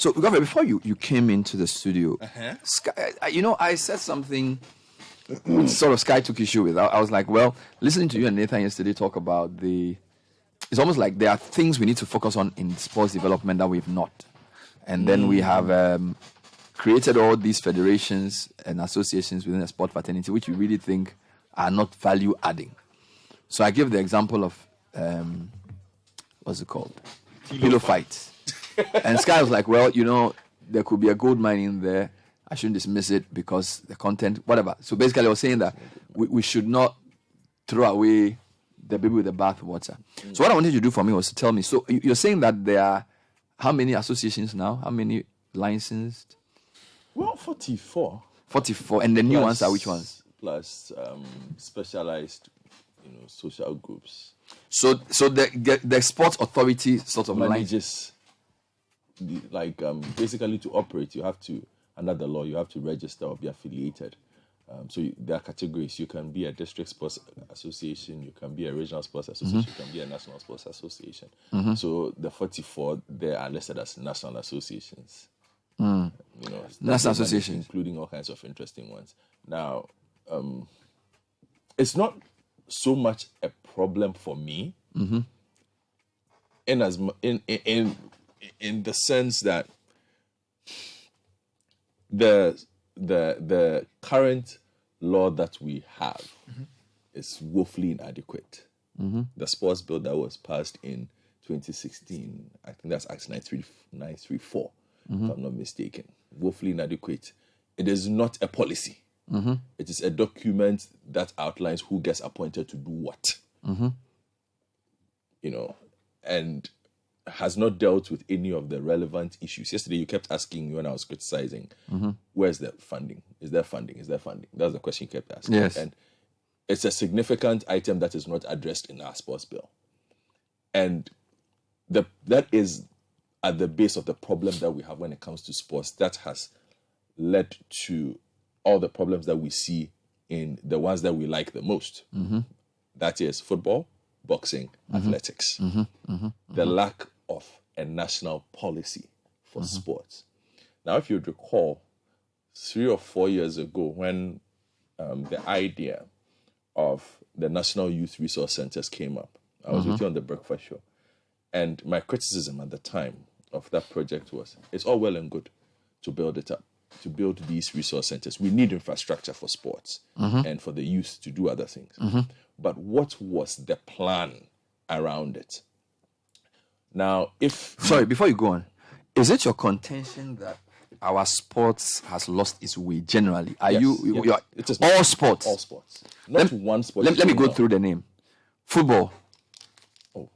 So, Governor, before you came into the studio, Sky, I said something which sort of Sky took issue with. I was like, well, listening to you and Nathan yesterday talk about it's almost like there are things we need to focus on in sports development that we've not. And then we have created all these federations and associations within the sport fraternity, which we really think are not value adding. So I give the example of, what's it called? Pillow fights. And Sky was like, well, there could be a gold mine in there. I shouldn't dismiss it because the content, whatever. So basically I was saying that we should not throw away the baby with the bath water. So what I wanted you to do for me was to tell me, so you're saying that there are how many associations now? How many licensed? Well, 44. 44. And the new ones are which ones? Plus specialized, social groups. So the sports authority sort of manages, basically to operate, you have to, under the law, you have to register or be affiliated. There are categories. You can be a district sports association, you can be a regional sports association, you can be a national sports association. So the 44 there are listed as national associations. National associations, including all kinds of interesting ones. Now, it's not so much a problem for me, in the sense that the current law that we have is woefully inadequate. The sports bill that was passed in 2016, I think that's Act 934, if I'm not mistaken, woefully inadequate. It is not a policy. It is a document that outlines who gets appointed to do what. And has not dealt with any of the relevant issues. Yesterday, you kept asking me when I was criticizing, where's the funding? Is there funding? Is there funding? That's the question you kept asking. Yes. And it's a significant item that is not addressed in our sports bill. And that is at the base of the problem that we have when it comes to sports. That has led to all the problems that we see in the ones that we like the most. That is football, boxing, athletics. The lack of a national policy for sports. Now, if you'd recall, 3 or 4 years ago, when the idea of the National Youth Resource Centers came up, I was with you on the breakfast show, and my criticism at the time of that project was, it's all well and good to build it up, to build these resource centers. We need infrastructure for sports and for the youth to do other things. But what was the plan around it? Now, Sorry, before you go on, is it your contention that our sports has lost its way generally? It is all sports? All sports. Not one sport. Let me go through the name. Football. Oh.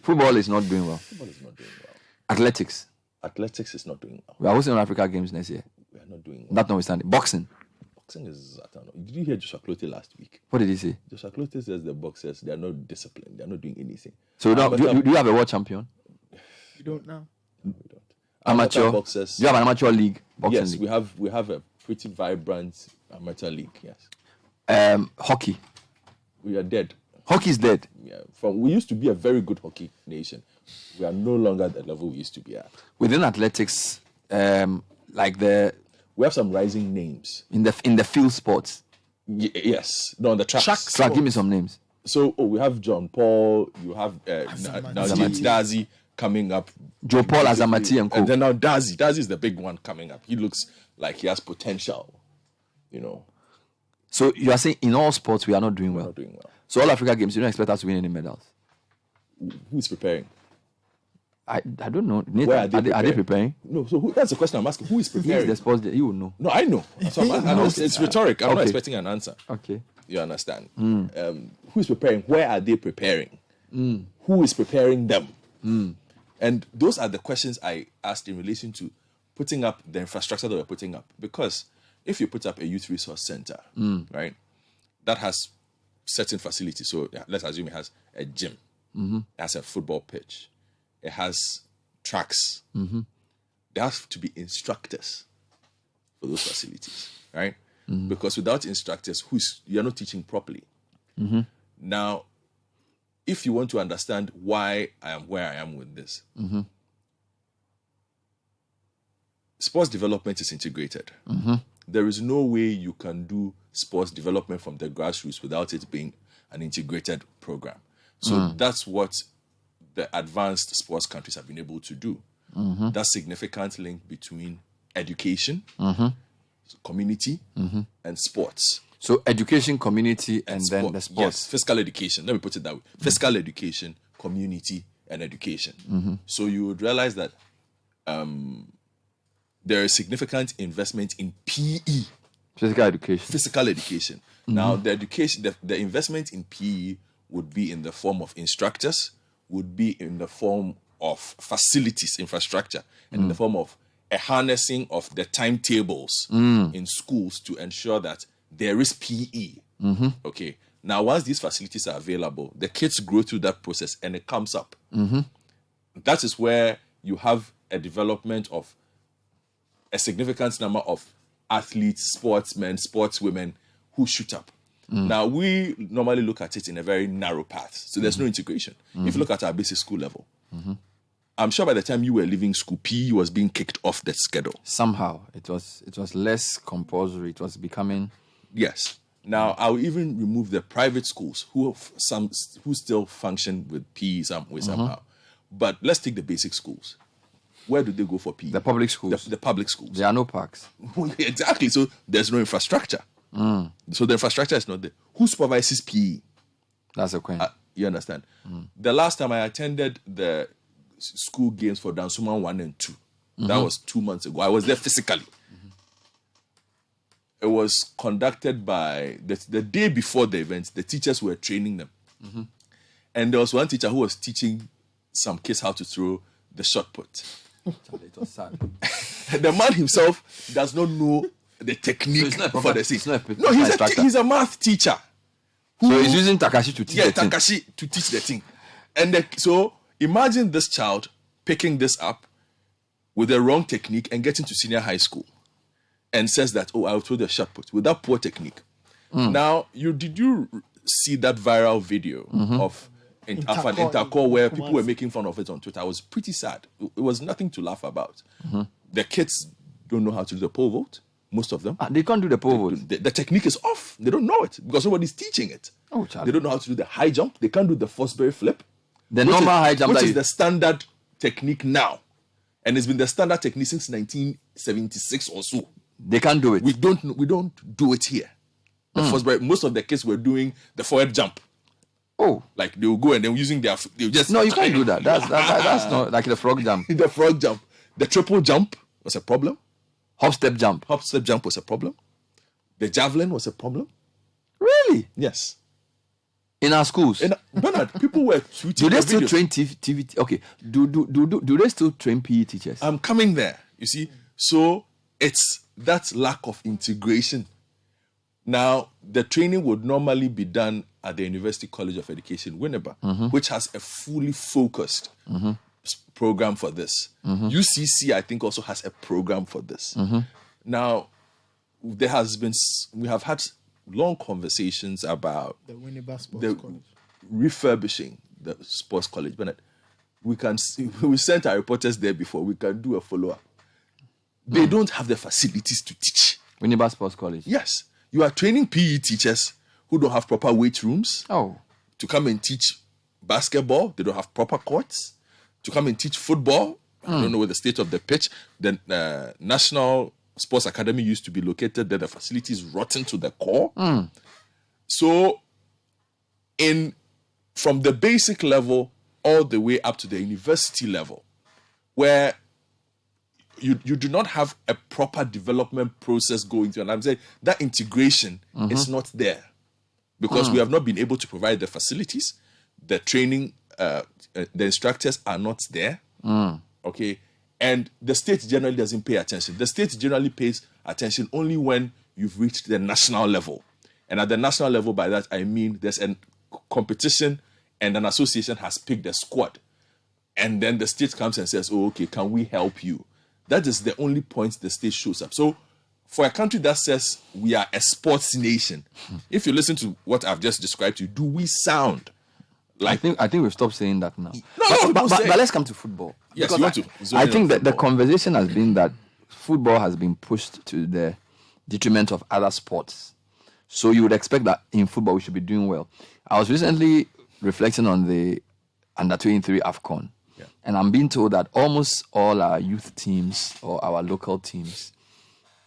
Football is not doing well. Football is not doing well. Athletics. Athletics is not doing well. We are hosting Africa Games next year. We are not doing well. That notwithstanding. Boxing. Boxing is, I don't know. Did you hear Joshua Cloete last week? What did he say? Joshua Cloete says the boxers, they are not disciplined. They are not doing anything. So do you have a world champion? You don't know? No, we don't. Amateur boxers. Do you have an amateur league? Yes, league? we have a pretty vibrant amateur league, yes. Hockey. We are dead. Hockey is dead. Yeah. We used to be a very good hockey nation. We are no longer at the level we used to be at. Within athletics, we have some rising names in the field sports. Yes, no, on the track. Track. Give me some names. So, we have John Paul. You have Dazi coming up. Joe Paul, Azamati, and Co. And then now Dazi is the big one coming up. He looks like he has potential. So you are saying in all sports we are not doing well. Not doing well. So all Africa Games, you don't expect us to win any medals. Who is preparing? I don't know. Nathan, Where are they preparing? No, so that's the question I'm asking. Who is preparing? He is the sports day. You will know. No, I know. So it's rhetoric. I'm not expecting an answer. Okay. You understand? Who is preparing? Where are they preparing? Who is preparing them? And those are the questions I asked in relation to putting up the infrastructure that we're putting up. Because if you put up a youth resource center, right, that has certain facilities. So let's assume it has a gym, it has a football pitch, it has tracks. There have to be instructors for those facilities, right? Because without instructors, you're not teaching properly. Now, if you want to understand why I am where I am with this, sports development is integrated. There is no way you can do sports development from the grassroots without it being an integrated program. So that's what the advanced sports countries have been able to do. That significant link between education, community, and sports. So education, community, and then the sports. Yes, physical education. Let me put it that way. Physical education, community, and education. So you would realize that there is significant investment in PE. Physical education. Physical education. Now, the education, the investment in PE would be in the form of instructors, would be in the form of facilities, infrastructure, and in the form of a harnessing of the timetables in schools to ensure that there is PE. Okay. Now, once these facilities are available, the kids grow through that process and it comes up. That is where you have a development of a significant number of athletes, sportsmen, sportswomen who shoot up. Now, we normally look at it in a very narrow path. So there's no integration. If you look at our basic school level, I'm sure by the time you were leaving school, PE was being kicked off the schedule. Somehow, it was less compulsory. It was becoming... Yes. Now, I'll even remove the private schools who still function with PE some way, somehow. But let's take the basic schools. Where do they go for PE? The public schools. The public schools. There are no parks. Exactly. So there's no infrastructure. So the infrastructure is not there. Who supervises PE? That's a question. You understand? The last time I attended the school games for Dansuman 1 and 2, that was 2 months ago. I was there physically. It was conducted by the day before the event. The teachers were training them. And there was one teacher who was teaching some kids how to throw the shot put. It was sad. The man himself does not know the technique for the thing. No, he's a math teacher. So he's using Takashi to teach the thing. Takashi to teach the thing. And so imagine this child picking this up with the wrong technique and getting to senior high school and says that, oh, I'll throw the shot put with that poor technique. Now, did you see that viral video of an intercore where people were making fun of it on Twitter? I was pretty sad. It was nothing to laugh about. The kids don't know how to do the pole vault. Most of them. They can't do the pole vault. The technique is off. They don't know it because nobody's teaching it. Oh, child. They don't know how to do the high jump. They can't do the Fosbury flip. The normal high jump. Which is the standard technique now. And it's been the standard technique since 1976 or so. They can't do it. We don't do it here. The Fosbury, most of the kids were doing the forward jump. Oh. Like they will go and they're using they'll just... No, you can't do that. That's not like the frog jump. The frog jump. The triple jump was a problem. Hop step jump. Hop step jump was a problem. The javelin was a problem. Really? Yes. In our schools? Bernard, people were tweeting. Do they still train TV? Okay. Do they still train PE teachers? I'm coming there. You see? So it's that lack of integration. Now, the training would normally be done at the University College of Education, Winneba, which has a fully focused program for this. UCC, I think, also has a program for this. Now, we have had long conversations about the Winneba Sports College refurbishing the sports college. But we sent our reporters there before. We can do a follow-up. They don't have the facilities to teach. Winneba Sports College. Yes. You are training PE teachers who don't have proper weight rooms to come and teach basketball. They don't have proper courts to come and teach football. I don't know where the state of the pitch. The National Sports Academy used to be located there. The facility is rotten to the core. So, from the basic level all the way up to the university level, where you do not have a proper development process going through. And I'm saying that integration is not there because we have not been able to provide the facilities, the training, the instructors are not there. Okay. And the state generally doesn't pay attention. The state generally pays attention only when you've reached the national level. And at the national level, by that, I mean there's a competition and an association has picked a squad. And then the state comes and says, oh, okay, can we help you? That is the only point the state shows up. So for a country that says we are a sports nation, if you listen to what I've just described to you, do we sound like... I think we've stopped saying that now. But let's come to football. Yes, because you want to. I think that the conversation has been that football has been pushed to the detriment of other sports. So you would expect that in football we should be doing well. I was recently reflecting on the under-23 AFCON. Yeah. And I'm being told that almost all our youth teams or our local teams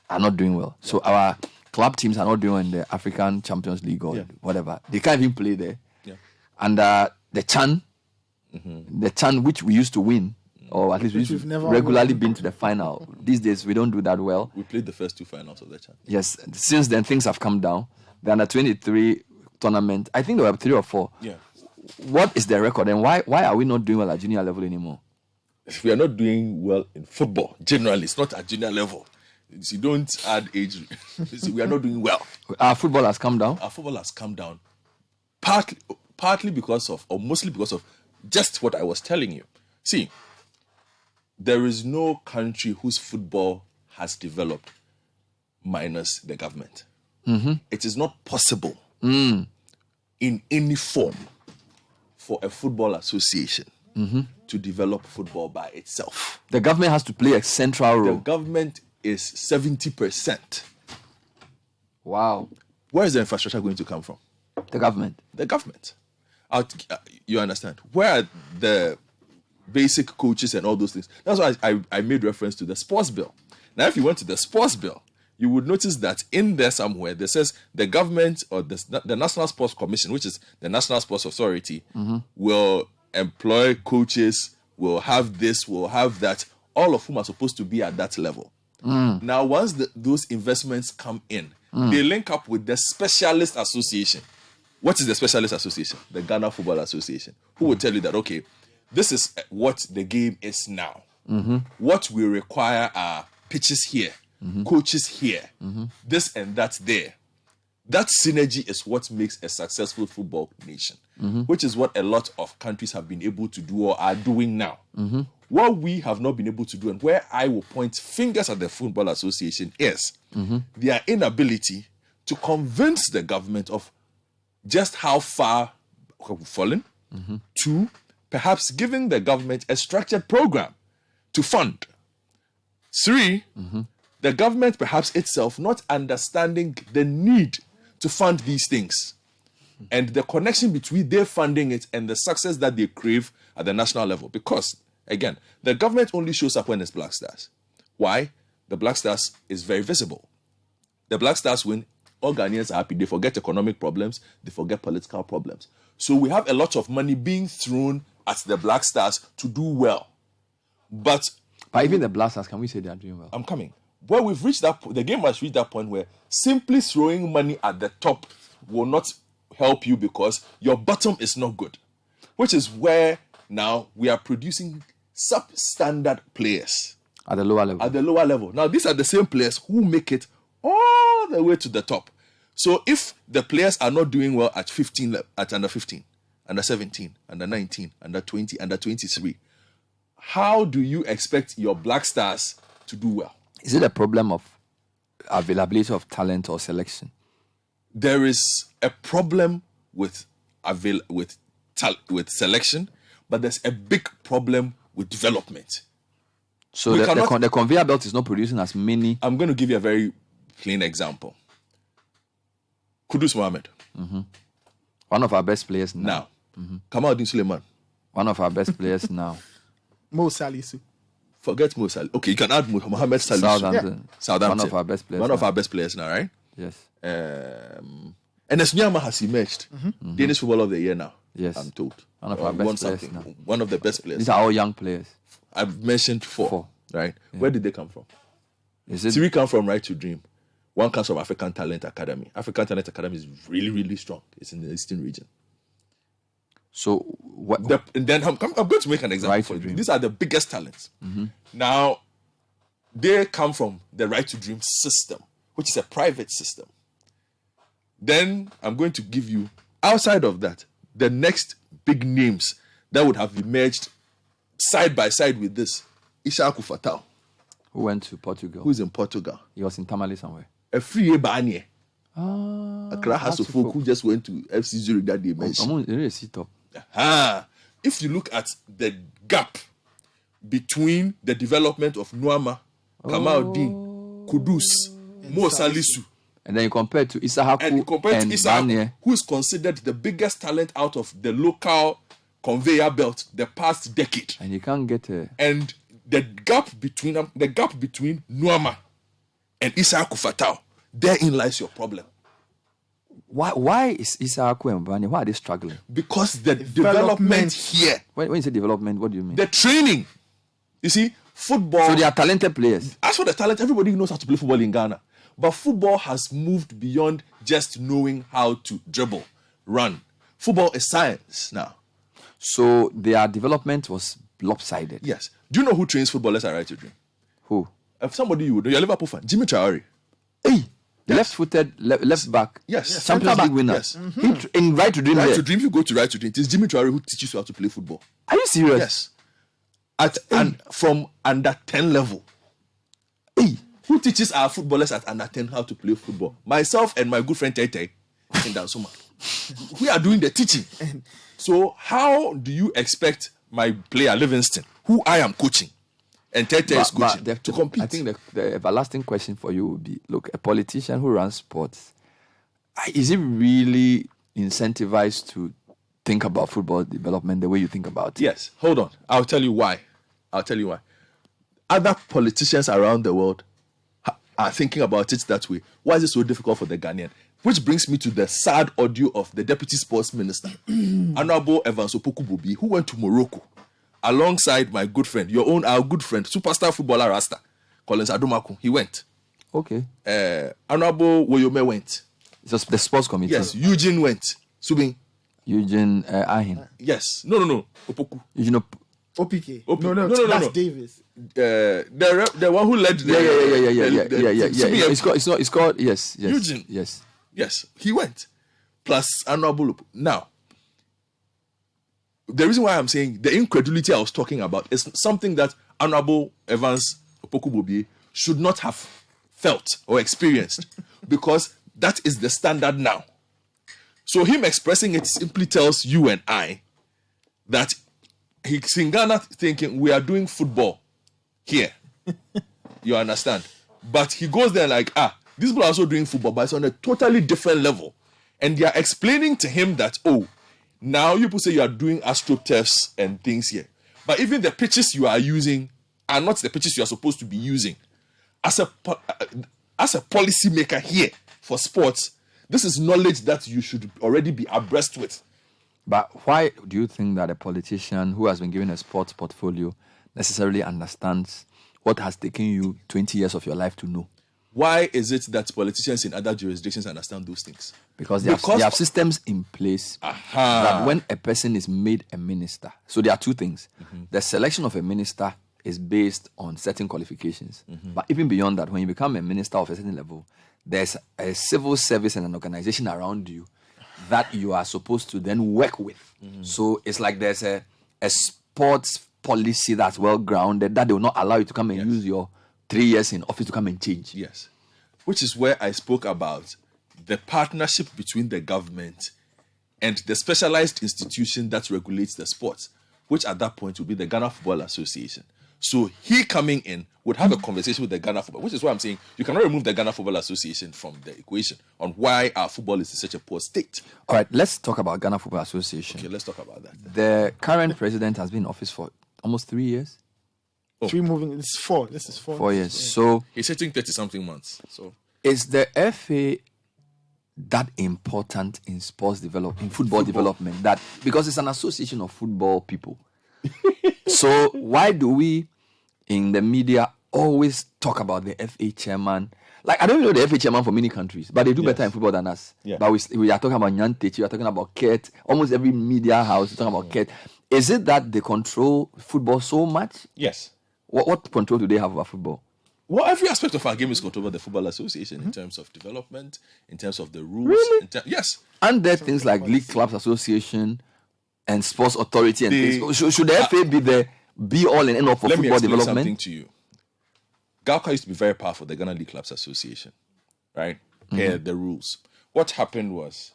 are not doing well. Yeah. So our club teams are not doing well in the African Champions League or whatever. They can't even play there. Yeah. And the CHAN, the CHAN which we used to win, or at least we used to regularly been to the final. These days we don't do that well. We played the first 2 finals of the CHAN. Yes. Since then things have come down. The under-23 tournament, I think there were 3 or 4. Yeah. What is the record, and why are we not doing well at junior level anymore? If we are not doing well in football, generally, it's not at junior level. You don't add age. We are not doing well. Our football has come down? Our football has come down partly because of, or mostly because of, just what I was telling you. See, there is no country whose football has developed minus the government. Mm-hmm. It is not possible in any form for a football association to develop football by itself. The government has to play a central role. The government is 70%. Wow. Where is the infrastructure going to come from? The government. The government. You understand? Where are the basic coaches and all those things? That's why I made reference to the sports bill. Now, if you went to the sports bill, you would notice that in there somewhere, there says the government or the National Sports Commission, which is the National Sports Authority, will employ coaches, will have this, will have that, all of whom are supposed to be at that level. Now, once those investments come in, they link up with the Specialist Association. What is the Specialist Association? The Ghana Football Association, who will tell you that, okay, this is what the game is now. What we require are pitches here, coaches here, this and that there. That synergy is what makes a successful football nation, which is what a lot of countries have been able to do or are doing now. What we have not been able to do, and where I will point fingers at the Football Association, is their inability to convince the government of just how far we've fallen, to perhaps giving the government a structured program to fund. 3, the government perhaps itself not understanding the need to fund these things and the connection between their funding it and the success that they crave at the national level. Because, again, the government only shows up when it's Black Stars. Why? The Black Stars is very visible. The Black Stars win, all Ghanaians are happy. They forget economic problems, they forget political problems. So we have a lot of money being thrown at the Black Stars to do well. But even the Black Stars, can we say they are doing well? I'm coming. Well, we've reached that. The game has reached that point where simply throwing money at the top will not help you because your bottom is not good. Which is where now we are producing substandard players at the lower level. At the lower level. Now, these are the same players who make it all the way to the top. So if the players are not doing well at 15, at under 15, under 17, under 19, under 20, under 23, how do you expect your Black Stars to do well? Is it a problem of availability of talent or selection? There is a problem with selection, but there's a big problem with development. So the conveyor belt is not producing as many. I'm going to give you a very plain example. Kudus Mohammed. One of our best players now. Kamaldeen Suleiman. One of our best players now. Mo Salisu. Forget Mo Salisu. Okay, you can add Mohamed Salisu. Southampton. One of our best players. One of our best players now, right? Yes. And Esnyama has emerged. Danish Footballer of the Year now. Yes. I'm told. One of our best players now. One of the best players. These are all young players. I've mentioned four. Right? Yeah. Where did they come from? Three come from Right to Dream. One comes from African Talent Academy. African Talent Academy is really, really strong. It's in the Eastern region. So then I'm going to make an example for you. These are the biggest talents. Now, they come from the Right to Dream system, which is a private system. Then I'm going to give you, outside of that, the next big names that would have emerged side by side with this. Ishaku Fatal. Who went to Portugal? Who's in Portugal? He was in Tamale somewhere. A free Banye. Accra has a folk who just went to FC Zurich that they mentioned. If you look at the gap between the development of Nuama Kamaldeen, Kudus, Mo Salisu. And then you compare to Isahaku and Isahaku, who is considered the biggest talent out of the local conveyor belt the past decade. And you can't get a... And the gap between Nuama and Isahaku Fatau, therein lies your problem. Why is Isahaku and Bani, why are they struggling? Because the development here. When you say development, what do you mean? The training. You see, football... So they are talented players. As for the talent, everybody knows how to play football in Ghana. But football has moved beyond just knowing how to dribble, run. Football is science now. So their development was lopsided. Yes. Do you know who trains footballers at Right to Dream? Who? If somebody you would know, you're a Liverpool fan. Jimmy Traore. Hey, left-footed, left back. Yes. Champions League winner. Yes. In Right to Dream. Right to Dream, if you go to Right to Dream, it's Jimmy Traore who teaches you how to play football. Are you serious? Yes. And from under 10 level. Hey. Who teaches our footballers at under 10 how to play football? Myself and my good friend Tete in Dansuma. We are doing the teaching. So how do you expect my player Livingston, who I am coaching, and Tete is coaching, to compete? I think the everlasting question for you would be, look, a politician who runs sports, is he really incentivized to think about football development the way you think about it? Yes. Hold on. I'll tell you why. Other politicians around the world are thinking about it that way. Why is it so difficult for the Ghanaian? Which brings me to the sad audio of the Deputy Sports Minister, Honorable Evans Opoku-Bobi, who went to Morocco alongside my good friend, our good friend, superstar footballer Rasta, Collins Adumaku. He went. Okay. Honorable Woyome went. It's the sports committee. Yes. Eugene went. Subin. Eugene Ahin. Yes. No. Opoku. Eugene OPK. No. That's Davis. The one who led the... Yeah. It's called yes. Eugene. Yes, he went. Plus Honorable. Now, the reason why I'm saying the incredulity I was talking about is something that Honorable Evans Opoku-Bobi should not have felt or experienced because that is the standard now. So him expressing it simply tells you and I that he's in Ghana thinking we are doing football here. You understand? But he goes there like, these people are also doing football, but it's on a totally different level. And they are explaining to him that, now you people say you are doing astroturfs and things here. But even the pitches you are using are not the pitches you are supposed to be using. As a policy maker here for sports, this is knowledge that you should already be abreast with. But why do you think that a politician who has been given a sports portfolio necessarily understands what has taken you 20 years of your life to know? Why is it that politicians in other jurisdictions understand those things? Because they have systems in place that when a person is made a minister, so there are two things. Mm-hmm. The selection of a minister is based on certain qualifications. Mm-hmm. But even beyond that, when you become a minister of a certain level, there's a civil service and an organization around you that you are supposed to then work with. Mm-hmm. So it's like there's a sports policy that's well grounded that they will not allow you to come and use your 3 years in office to come and change. Yes. Which is where I spoke about the partnership between the government and the specialized institution that regulates the sports, which at that point would be the Ghana Football Association. So he coming in would have a conversation with the Ghana Football, which is why I'm saying you cannot remove the Ghana Football Association from the equation on why our football is in such a poor state. All right, let's talk about Ghana Football Association. Okay, let's talk about that. The current president has been in office for almost 3 years. This is 4. This is 4. 4 years. So he's hitting 30-something months. So is the FA that important in sports development, in football development? That because it's an association of football people. So why do we in the media always talk about the FA chairman? Like, I don't know the FA chairman for many countries, but they do better in football than us. Yeah. But we are talking about Nyantechi, we are talking about Kurt. Almost every media house is talking about Kurt. Is it that they control football so much? Yes. What control do they have over football? Well, every aspect of our game is controlled by the Football Association in terms of development, in terms of the rules. Really? Yes. And there are things like League Clubs Association and Sports Authority and things. Should the FA be the be-all and end-all for football development? Let me explain something to you. GALCA used to be very powerful, the Ghana League Clubs Association, right? Here are the rules. What happened was,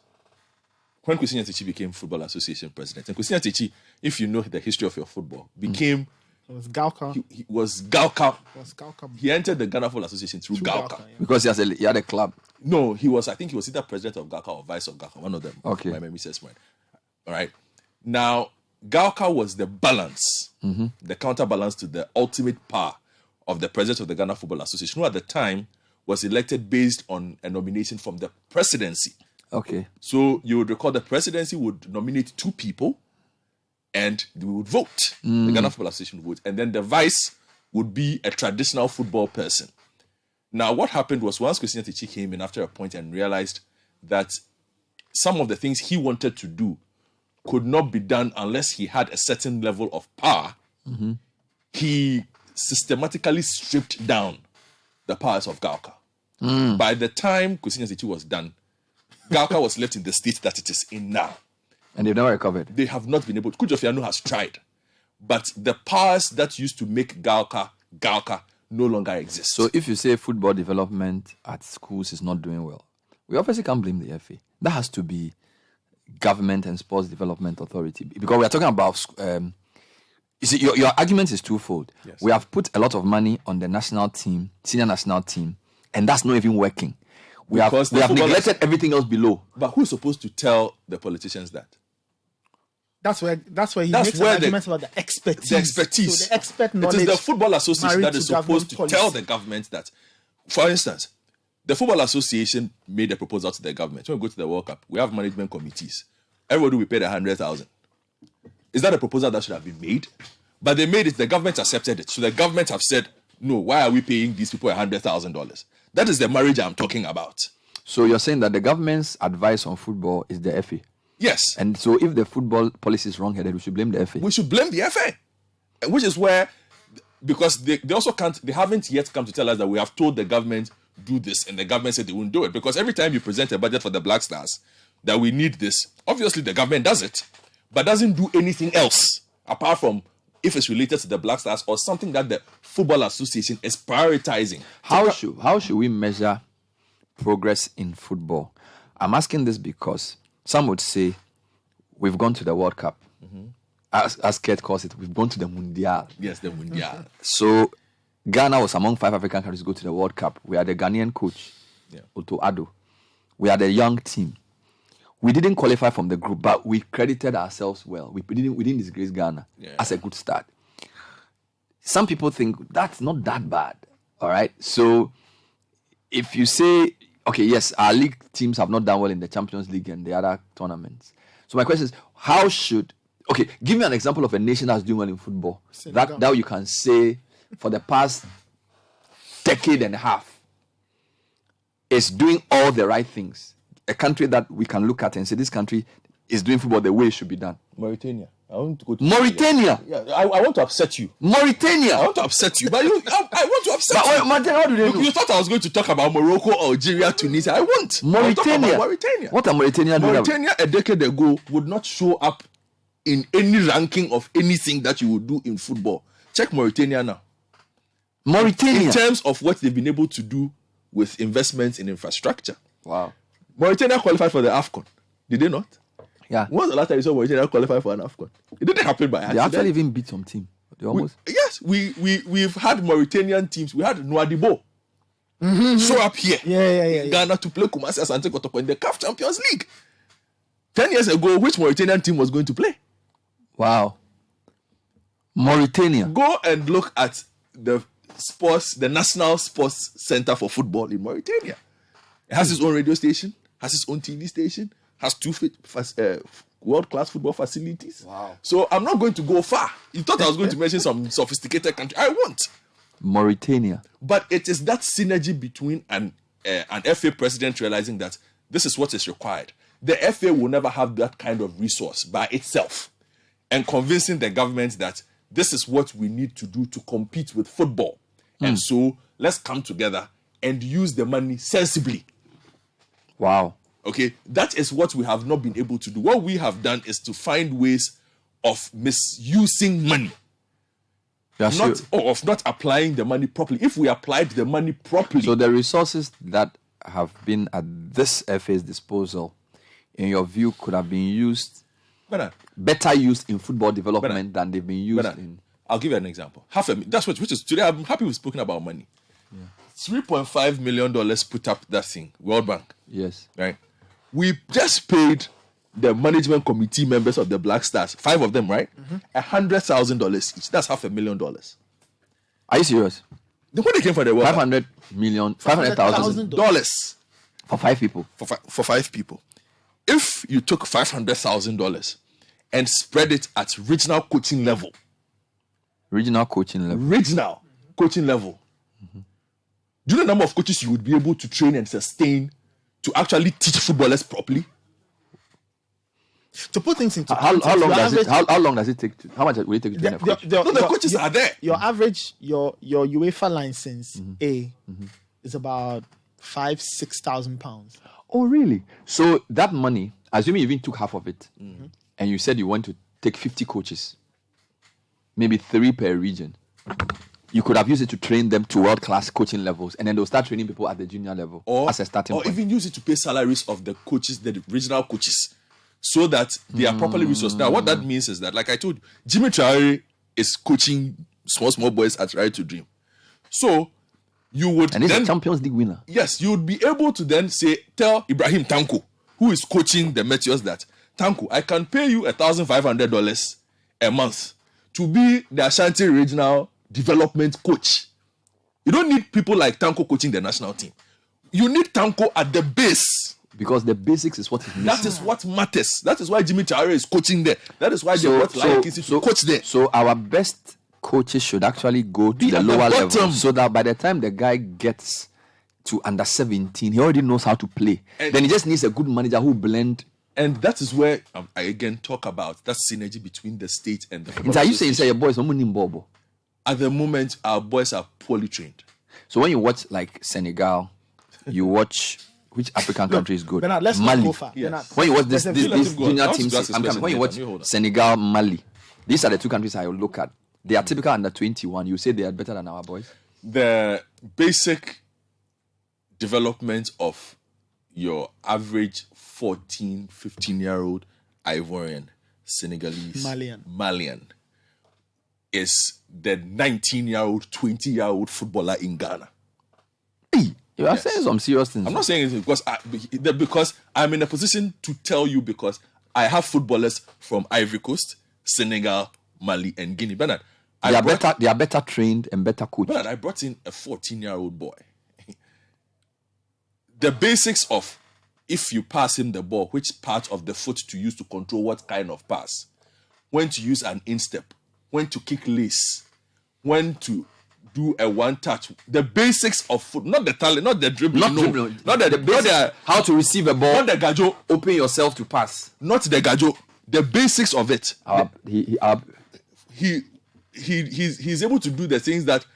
when Kwesi Nyantechi became Football Association president, and Kwesi Nyantechi, if you know the history of your football, became It was Galka. He was Galka. It was Galka. He entered the Ghana Football Association through Galka. Yeah. Because he had a club. No, I think he was either president of Galka or vice of Galka, one of them. Okay. My memory says right. All right. Now, Galka was the balance, the counterbalance to the ultimate power of the president of the Ghana Football Association, who at the time was elected based on a nomination from the presidency. Okay. So you would recall the presidency would nominate 2 people and we would vote. The Ghana Football Association would vote. And then the vice would be a traditional football person. Now, what happened was once Kwesi Nyantakyi came in after a point and realized that some of the things he wanted to do could not be done unless he had a certain level of power, he systematically stripped down the powers of Galka. By the time Kwesi Nyantakyi was done, Galka was left in the state that it is in now. And they've never recovered. They have not been able to. Kujofiano has tried. But the powers that used to make Galka no longer exist. So if you say football development at schools is not doing well, we obviously can't blame the FA. That has to be Government and Sports Development Authority. Because we are talking about... you see, your argument is twofold. Yes. We have put a lot of money on the national team, senior national team, and that's not even working. We have neglected everything else below. But who's supposed to tell the politicians that? That's where he makes an argument about the expertise. The expertise. So the expert knowledge. It is the Football Association that is supposed to tell the government that. For instance, the Football Association made a proposal to the government. When we go to the World Cup, we have management committees. Everybody will pay 100,000. Is that a proposal that should have been made? But they made it, the government accepted it. So the government have said, no, why are we paying these people $100,000? That is the marriage I'm talking about. So you're saying that the government's advice on football is the FA? Yes. And so if the football policy is wrong-headed, we should blame the FA? We should blame the FA. Which is where, because they also they haven't yet come to tell us that we have told the government, do this, and the government said they won't do it. Because every time you present a budget for the Black Stars, that we need this, obviously the government does it, but doesn't do anything else, apart from if it's related to the Black Stars or something that the Football Association is prioritizing. How should we measure progress in football? I'm asking this because some would say we've gone to the World Cup. As Kurt calls it, we've gone to the Mundial. Yes, the Mundial. So Ghana was among 5 African countries to go to the World Cup. We had a Ghanaian coach, Otto Addo. We had a young team. We didn't qualify from the group, but we credited ourselves well. We didn't disgrace Ghana as a good start. Some people think that's not that bad. All right. So if you say, okay, yes, our league teams have not done well in the Champions League and the other tournaments. So my question is, give me an example of a nation that's doing well in football. That you can say for the past decade and a half is doing all the right things. A country that we can look at and say this country is doing football the way it should be done. Mauritania. I want to go to Mauritania. Yeah, I want to upset you. Mauritania. I want to upset you, but I want to upset you. Mauritania, what do they do? You thought I was going to talk about Morocco, Algeria, Tunisia. I won't. Mauritania. Mauritania. What are Mauritania doing? Mauritania a decade ago would not show up in any ranking of anything that you would do in football. Check Mauritania now. Mauritania. In terms of what they've been able to do with investments in infrastructure. Wow. Mauritania qualified for the AFCON. Did they not? Yeah. When was the last time you saw Mauritania qualify for an AFCON? It didn't happen by accident. They actually even beat some team. They almost. We've had Mauritanian teams. We had Nouadhibou show up here. Yeah. Ghana to play Kumasi Asante Kotoko in the CAF Champions League. 10 years ago, which Mauritanian team was going to play? Wow. Mauritania. Go and look at the National Sports Center for Football in Mauritania. It has its own radio station, has its own TV station, has 2 world-class football facilities. Wow. So I'm not going to go far. You thought I was going to mention some sophisticated country. I won't. Mauritania. But it is that synergy between an FA president realizing that this is what is required. The FA will never have that kind of resource by itself, and convincing the government that this is what we need to do to compete with football. And so let's come together and use the money sensibly. Wow. Okay, that is what we have not been able to do. What we have done is to find ways of misusing money. Of not applying the money properly. If we applied the money properly. So the resources that have been at this FA's disposal, in your view, could have been used, better used in football development than they've been used in. I'll give you an example. Which is today. I'm happy we've spoken about money. Yeah. $3.5 million put up that thing, World Bank. Yes. Right. We just paid the management committee members of the Black Stars, 5 of them, right? $100,000 each. That's $500,000. Are you serious? When they came for the World Bank, $500,000 for 5 people. For 5 people. If you took $500,000 and spread it at regional coaching level. Regional coaching level. Do you know the number of coaches you would be able to train and sustain to actually teach footballers properly? To put things into how long does it take? How much will it take to train a coach? The coaches are there. Your average, your UEFA license is about £5,000-6,000. Oh, really? So that money, assuming you even took half of it, and you said you want to take 50 coaches, maybe 3 per region, you could have used it to train them to world-class coaching levels, and then they'll start training people at the junior level as a starting point. Or even use it to pay salaries of the coaches, the regional coaches, so that they are properly resourced. Now, what that means is that, like I told you, Jimmy Traore is coaching small boys at Right to Dream. So, you would and he's a Champions League winner. Yes, you would be able to then tell Ibrahim Tanko, who is coaching the Meteors, that, Tanko, I can pay you $1,500 a month to be the Ashanti Regional Development Coach. You don't need people like Tanko coaching the national team. You need Tanko at the base. Because the basics is what is missing. That is what matters. That is why Jimmy Traore is coaching there. That is why they brought Lion Kisi to coach there. So our best coaches should actually go to the lower level, so that by the time the guy gets to under 17, he already knows how to play. And then he just needs a good manager who blend. And that is where I again talk about that synergy between the state and the football. Are you saying your boys are at the moment, our boys are poorly trained. So when you watch like Senegal, you watch which African country is good? Bernard, let's Mali. not go far. Yes. When you watch this junior teams, when you watch Senegal, Mali, these are the 2 countries I will look at. They are typical under 21. You say they are better than our boys? The basic development of your average 14, 15-year-old Ivorian, Senegalese, Malian is the 19-year-old, 20-year-old footballer in Ghana. Hey, you are saying some serious things. I'm not saying it because I'm in a position to tell you, because I have footballers from Ivory Coast, Senegal, Mali, and Guinea. Bernard, they are better trained and better coached. Bernard, I brought in a 14-year-old boy. The basics of if you pass him the ball, which part of the foot to use to control what kind of pass, when to use an instep, when to kick lace, when to do a one touch, the basics of foot, not the talent, not the dribbling, not the basics, how to receive a ball, not the gajo, open yourself to pass, not the gajo, the basics of it. He's able to do the things that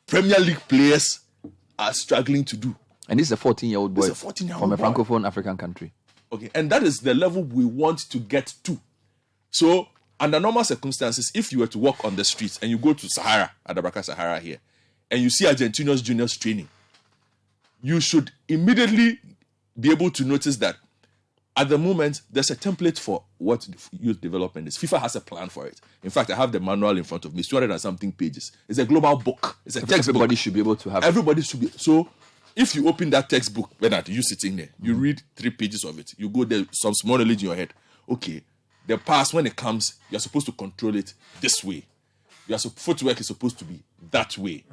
Premier League players are struggling to do. And this is a 14-year-old boy from a francophone African country. Okay, and that is the level we want to get to. So, under normal circumstances, if you were to walk on the streets and you go to Sahara, Adabraka Sahara here, and you see Argentinos juniors training, you should immediately be able to notice that at the moment, there's a template for what youth development is. FIFA has a plan for it. In fact, I have the manual in front of me. It's 200 and something pages. It's a global book. It's a textbook. Everybody should be able to have it. Everybody should be. So, if you open that textbook, Bernard, you sitting there, you read 3 pages of it. You go there, some small knowledge in your head. Okay, the pass, when it comes, you're supposed to control it this way. Your footwork is supposed to be that way.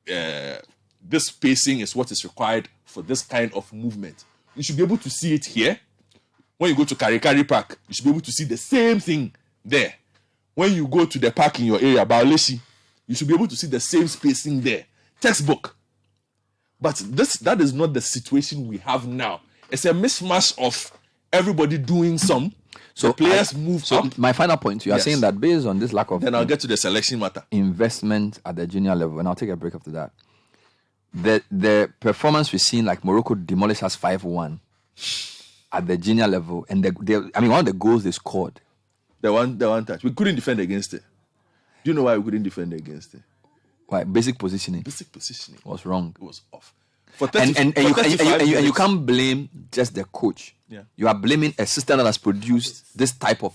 This spacing is what is required for this kind of movement. You should be able to see it here. When you go to Karikari Park, you should be able to see the same thing there. When you go to the park in your area, Baoleshi, you should be able to see the same spacing there. Textbook. But that is not the situation we have now. It's a mismatch of everybody doing some. So players move up. My final point, you are saying that based on this lack of... Then I'll get to the selection matter. Investment at the junior level, and I'll take a break after that. The performance we've seen, like Morocco demolished us 5-1 at the junior level, and one of the goals they scored, the one touch, we couldn't defend against it. Do you know why we couldn't defend against it? Why? Basic positioning was wrong. It was off. And you can't blame just the coach. Yeah. You are blaming a system that has produced this type of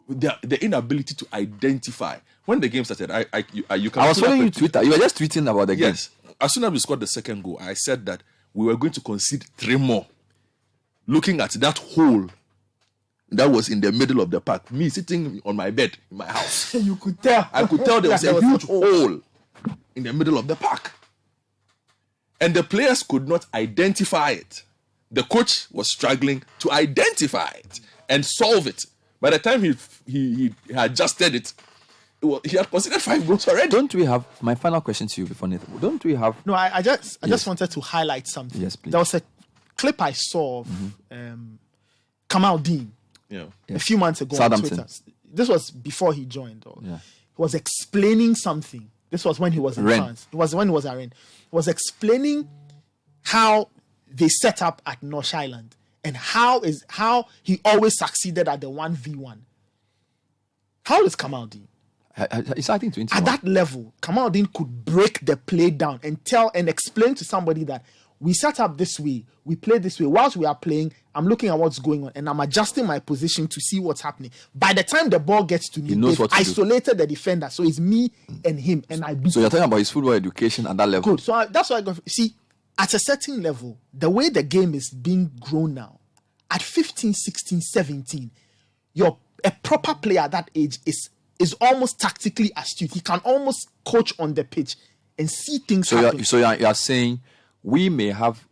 the inability to identify. When the game started, you can. I was following you Twitter. You were just tweeting about the game. Yes. As soon as we scored the second goal, I said that we were going to concede 3 more. Looking at that hole that was in the middle of the park, me sitting on my bed in my house. You could tell. I could tell there was a huge hole in the middle of the park. And the players could not identify it. The coach was struggling to identify it and solve it. By the time he adjusted it, he had considered 5 goals already. Don't we have, my final question to you before Nathan, don't we have... No, I just wanted to highlight something. Yes, please. There was a clip I saw of Kamal Dean a few months ago on Twitter. This was before he joined. He was explaining something. This was when he was in France. It was when he was at Rennes. He was explaining how they set up at North Island and how he always succeeded at the 1v1. How is Kamal Dean? He's I think 21. At that level, Kamal Dean could break the play down and tell and explain to somebody that we set up this way, we play this way. Whilst we are playing, I'm looking at what's going on and I'm adjusting my position to see what's happening. By the time the ball gets to me, they've isolated the defender. So it's me and him, and I beat. So you're talking about his football education at that level. Good. So that's why I go. See, at a certain level, the way the game is being grown now, at 15, 16, 17, a proper player at that age is almost tactically astute. He can almost coach on the pitch and see things happen. So you're saying we may have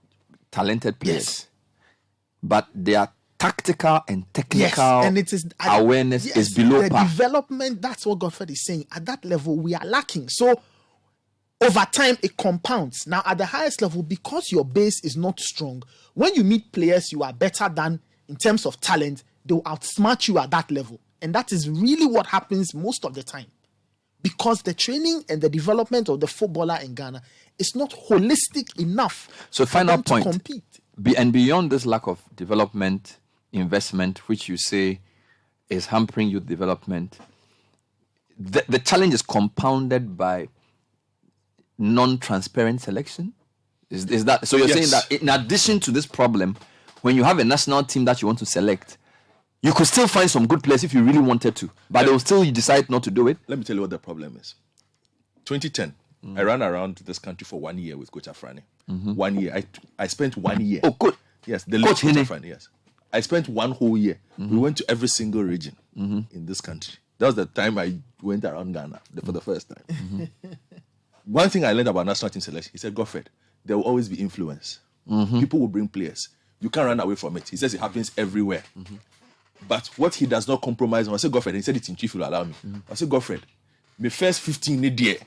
talented players, but their tactical and technical and it is awareness is below par. Development, that's what Godfrey is saying. At that level, we are lacking. So over time, it compounds. Now, at the highest level, because your base is not strong, when you meet players you are better than in terms of talent, they'll outsmart you at that level. And that is really what happens most of the time. Because the training and the development of the footballer in Ghana is not holistic enough. So final point, to compete. And beyond this lack of development, investment, which you say is hampering youth development, the challenge is compounded by non-transparent selection? Is that so? You're saying that in addition to this problem, when you have a national team that you want to select, you could still find some good players if you really wanted to, but they'll still decide not to do it? Let me tell you what the problem is. 2010, I ran around this country for 1 year with Coach Afrani. 1 year. I spent 1 year. Oh, good. Yes, the Coach Afrani, yes. I spent 1 whole year. We went to every single region in this country. That was the time I went around Ghana for the first time. One thing I learned about national team selection, he said, Godfred, there will always be influence. People will bring players. You can't run away from it. He says it happens everywhere. But what he does not compromise on, I said, Godfred, he said it in chief, will allow me. I said, Godfred, my first 15 in the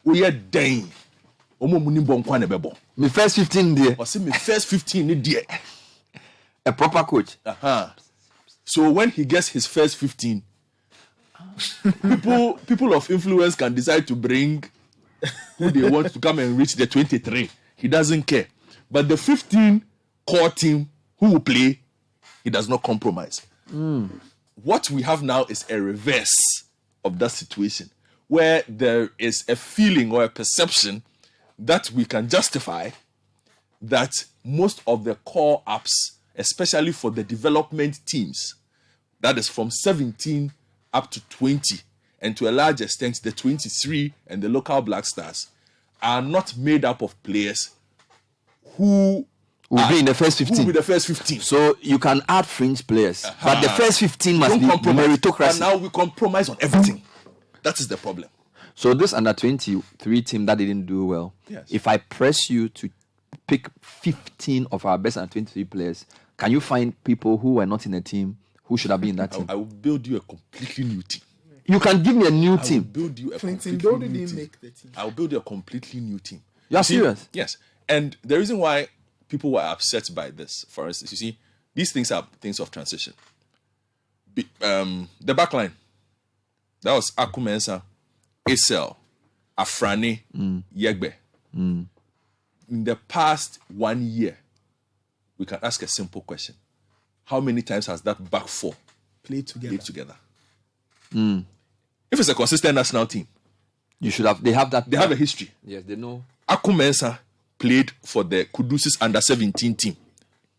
we are dying. My first 15 there. I said, my first 15 in the a proper coach. So when he gets his first 15, people of influence can decide to bring who they want to come and reach the 23. He doesn't care. But the 15 core team who will play, he does not compromise. What we have now is a reverse of that situation, where there is a feeling or a perception that we can justify that most of the core apps, especially for the development teams, that is from 17 up to 20, and to a large extent the 23 and the local Black Stars, are not made up of players who will be in the first 15. Who will be the first 15. So you can add fringe players, but the first 15 must be meritocracy. And now we compromise on everything. That is the problem. So this under 23 team that didn't do well, if I press you to pick 15 of our best under 23 players, can you find people who were not in the team who should have been in that team? I will build you a completely new team. You can give me a new team. I will build you a completely new team. Make the team. I will build you a completely new team. You are serious? Yes. And the reason why people were upset by this, for instance, you see, these things are things of transition. The back line, that was Akumensa, Isel, Afrani, Yegbe. In the past 1 year, we can ask a simple question. How many times has that back four played together? If it's a consistent national team, you should have. They have that. They have a history. Yes, they know. Akumensa played for the Kudusis under 17 team,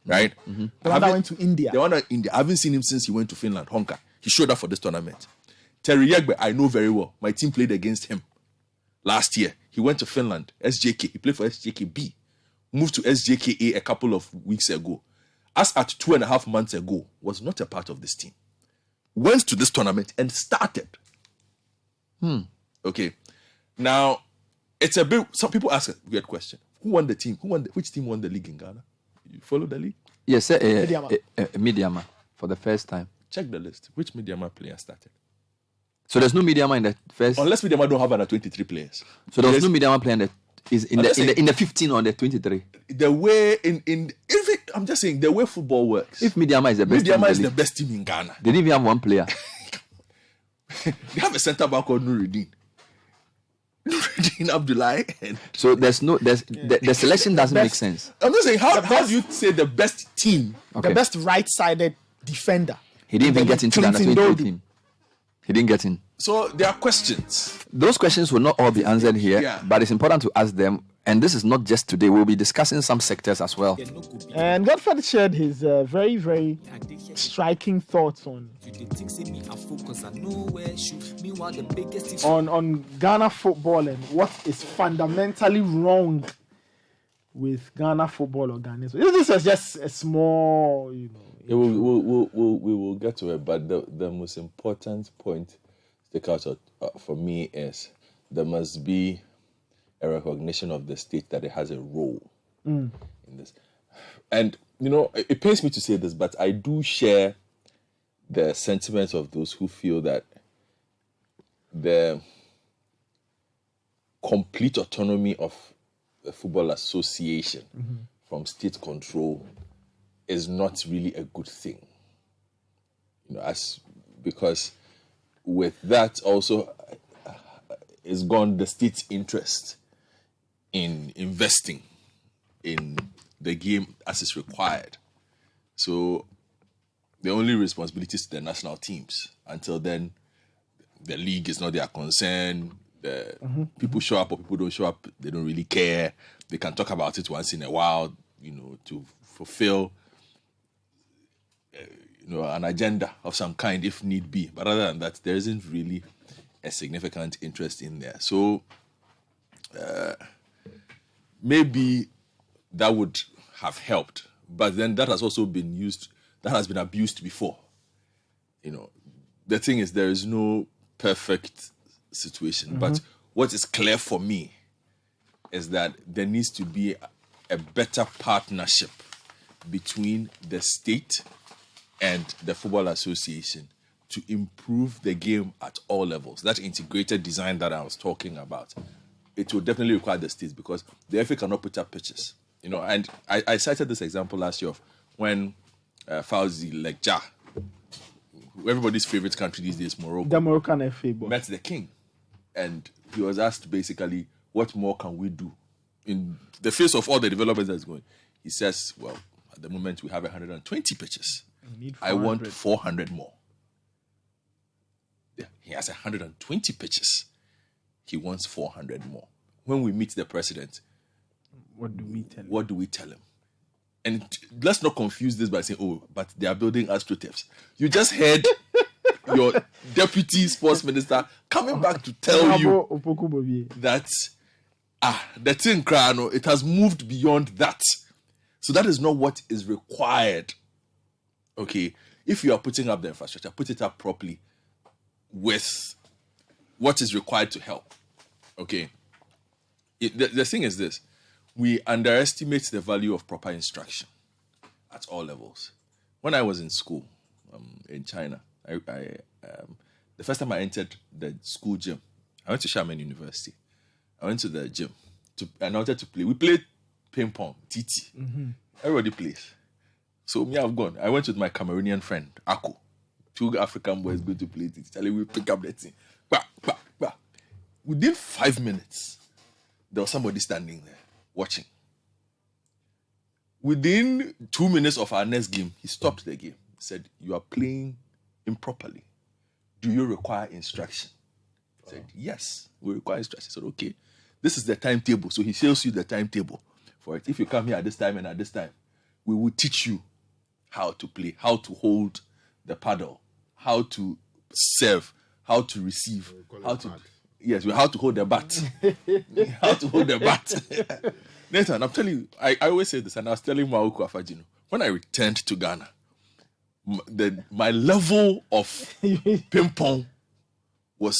right? The one that went to India. The one in India. I haven't seen him since he went to Finland, Honka. He showed up for this tournament. Terry Yegbe, I know very well. My team played against him last year. He went to Finland, SJK. He played for SJKB. Moved to SJKA a couple of weeks ago. As at 2.5 months ago, was not a part of this team. Went to this tournament and started. Okay. Now, it's a bit... Some people ask a weird question. Who won the team? Which team won the league in Ghana? You follow the league? Yes, Midiama for the first time. Check the list. Which Midiama player started? So there's no Midiama in the first... Unless Midiama don't have under 23 players. So there's no Midiama player in the 15 or the 23? The way I'm just saying, the way football works. If Midiama is the best Midiama is the best team in Ghana. They didn't even have one player. They have a centre back called Nuruddin Abdullahi. So the selection doesn't make sense. I'm just saying, how do you say the best team? Okay. The best right-sided defender. He didn't even get into the under 23 team. He didn't get in. So there are questions. Those questions will not all be answered here, but it's important to ask them. And this is not just today. We'll be discussing some sectors as well. And Godfrey shared his very, very striking thoughts on Ghana football and what is fundamentally wrong with Ghana football organization. This is just a small, we will get to it, but the most important point to take out for me is there must be a recognition of the state that it has a role in this. And, it pains me to say this, but I do share the sentiments of those who feel that the complete autonomy of the Football Association from state control is not really a good thing. Because with that also is gone the state's interest in investing in the game as is required. So the only responsibility is to the national teams. Until then, the league is not their concern. People show up or people don't show up, they don't really care. They can talk about it once in a while, to fulfill an agenda of some kind if need be. But other than that, there isn't really a significant interest in there. So maybe that would have helped. But then that has also been used, that has been abused before. The thing is, there is no perfect situation. But what is clear for me is that there needs to be a better partnership between the state and the Football Association to improve the game at all levels. That integrated design that I was talking about, it will definitely require the states, because the FA cannot put up pitches. And I cited this example last year of when Fauzi Lekja, everybody's favorite country these days, Morocco, the Moroccan FA board, met the king. And he was asked basically, what more can we do in the face of all the developments that's going? He says, well, at the moment we have 120 pitches. I want 400 more. Yeah, he has 120 pitches. He wants 400 more. When we meet the president, what do we tell him? And let's not confuse this by saying, but they are building AstroTurfs. You just heard your deputy sports minister coming back to tell you that the thing, it has moved beyond that. So that is not what is required. Okay, if you are putting up the infrastructure, put it up properly with what is required to help. Okay, the thing is this: we underestimate the value of proper instruction at all levels. When I was in school in China, the first time I entered the school gym, I went to Xiamen University. I went to the gym and I wanted to play. We played ping pong, TT. Everybody plays. So me, I've gone. I went with my Cameroonian friend, Ako. 2 African boys going to play TT. We pick up the thing. Bah, bah, bah. Within 5 minutes, there was somebody standing there watching. Within 2 minutes of our next game, he stopped the game. He said, "You are playing improperly. Do you require instruction?" I said, "Yes, we require instruction." He said, "Okay, this is the timetable." So he shows you the timetable for it. If you come here at this time and at this time, we will teach you how to play, how to hold the paddle, how to serve, how to receive, how to hold the bat. How to hold the bat. Nathan, I'm telling you, I always say this, and I was telling Mauku Afajino, when I returned to Ghana, my level of ping pong was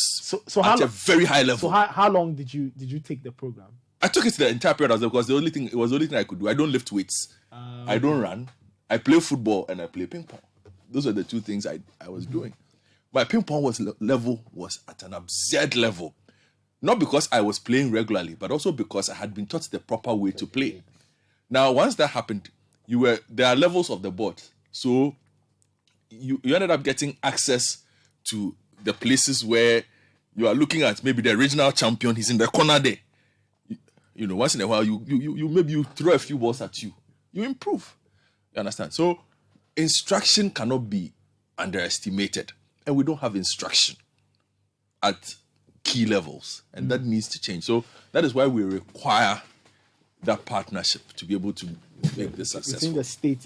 at a very high level. So how long did you take the program? I took it to the entire period because it was the only thing I could do. I don't lift weights. I don't run. I play football and I play ping pong. Those are the two things I was doing. My ping pong level was at an absurd level. Not because I was playing regularly, but also because I had been taught the proper way to play. Now, once that happened, there are levels of the board. So you ended up getting access to the places where you are looking at maybe the regional champion. He's in the corner there. Once in a while, you throw a few balls at you. You improve. You understand? So instruction cannot be underestimated. And we don't have instruction at key levels. And that needs to change. So that is why we require that partnership to be able to make this successful. Within the state